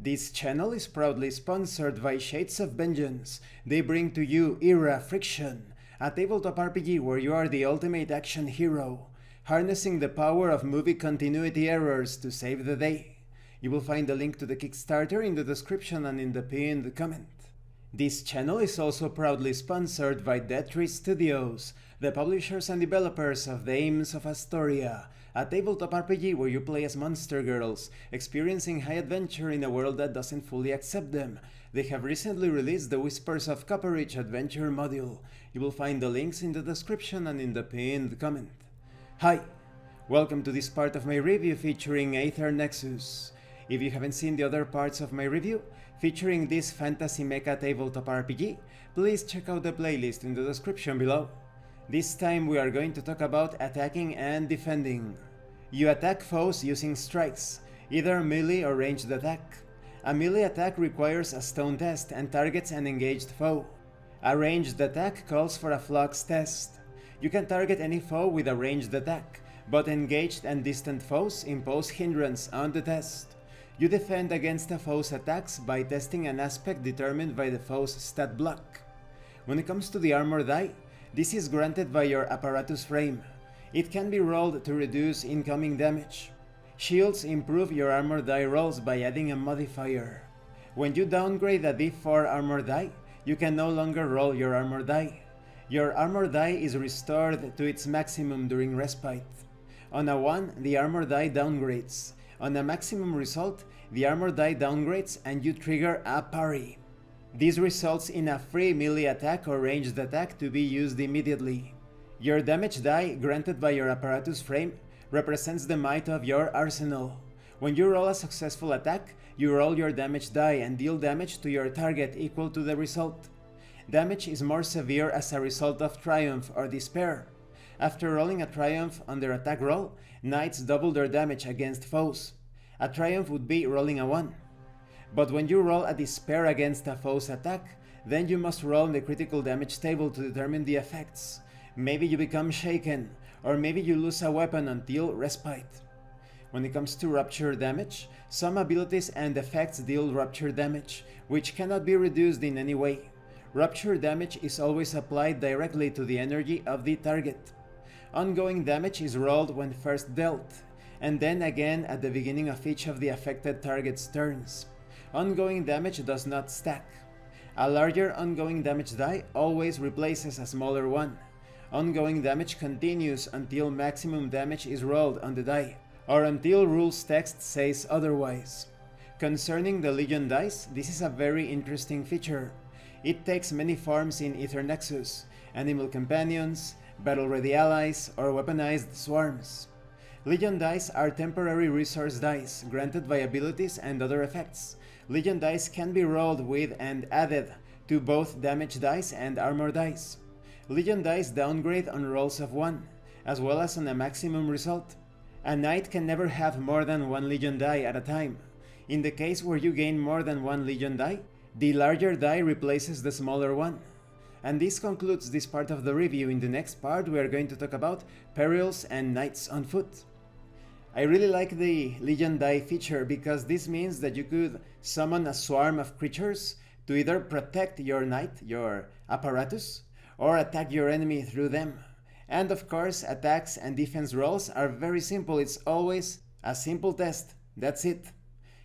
This channel is proudly sponsored by Shades of Vengeance. They bring to you Era Friction, a tabletop RPG where you are the ultimate action hero, harnessing the power of movie continuity errors to save the day. You will find the link to the Kickstarter in the description and in the pinned comment. This channel is also proudly sponsored by Dead Tree Studios, the publishers and developers of Dames of Asstoria, a tabletop RPG where you play as monster girls, experiencing high adventure in a world that doesn't fully accept them. They have recently released the Whispers of Copperich adventure module. You will find the links in the description and in the pinned comment. Hi, welcome to this part of my review featuring Aether Nexus. If you haven't seen the other parts of my review, featuring this fantasy mecha tabletop RPG, please check out the playlist in the description below. This time we are going to talk about attacking and defending. You attack foes using strikes, either melee or ranged attack. A melee attack requires a stone test and targets an engaged foe. A ranged attack calls for a flux test. You can target any foe with a ranged attack, but engaged and distant foes impose hindrance on the test. You defend against a foe's attacks by testing an aspect determined by the foe's stat block. When it comes to the armor die, this is granted by your apparatus frame. It can be rolled to reduce incoming damage. Shields improve your armor die rolls by adding a modifier. When you downgrade a D4 armor die, you can no longer roll your armor die. Your armor die is restored to its maximum during respite. On a 1, the armor die downgrades. On a maximum result, the armor die downgrades and you trigger a parry. This results in a free melee attack or ranged attack to be used immediately. Your damage die, granted by your apparatus frame, represents the might of your arsenal. When you roll a successful attack, you roll your damage die and deal damage to your target equal to the result. Damage is more severe as a result of triumph or despair. After rolling a triumph on their attack roll, knights double their damage against foes. A triumph would be rolling a 1. But when you roll a despair against a foe's attack, then you must roll in the critical damage table to determine the effects. Maybe you become shaken, or maybe you lose a weapon until respite. When it comes to rupture damage, some abilities and effects deal rupture damage, which cannot be reduced in any way. Rupture damage is always applied directly to the energy of the target. Ongoing damage is rolled when first dealt, and then again at the beginning of each of the affected target's turns. Ongoing damage does not stack. A larger ongoing damage die always replaces a smaller one. Ongoing damage continues until maximum damage is rolled on the die, or until rules text says otherwise. Concerning the Legion dice, this is a very interesting feature. It takes many forms in Aether Nexus: animal companions, battle-ready allies, or weaponized swarms. Legion dice are temporary resource dice, granted by abilities and other effects. Legion dice can be rolled with and added to both damage dice and armor dice. Legion dice downgrade on rolls of 1, as well as on a maximum result. A knight can never have more than 1 Legion die at a time. In the case where you gain more than 1 Legion die, the larger die replaces the smaller one. And this concludes this part of the review. In the next part we are going to talk about perils and knights on foot. I really like the Legion die feature because this means that you could summon a swarm of creatures to either protect your knight, your apparatus, or attack your enemy through them. And of course, attacks and defense rolls are very simple. It's always a simple test. That's it.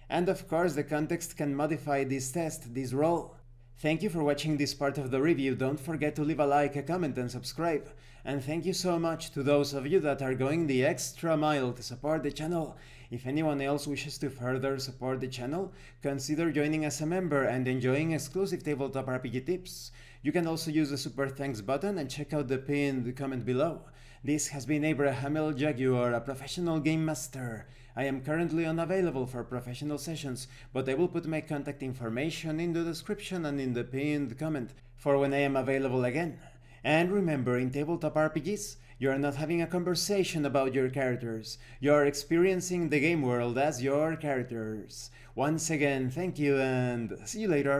And of course, the context can modify this test, this roll. Thank you for watching this part of the review. Don't forget to leave a like, a comment and subscribe. And thank you so much to those of you that are going the extra mile to support the channel. If anyone else wishes to further support the channel, consider joining as a member and enjoying exclusive tabletop RPG tips. You can also use the super thanks button and check out the pinned comment below. This has been Abraham L. Jaguar, a professional game master. I am currently unavailable for professional sessions, but I will put my contact information in the description and in the pinned comment for when I am available again. And remember, in tabletop RPGs, you are not having a conversation about your characters. You are experiencing the game world as your characters. Once again, thank you and see you later.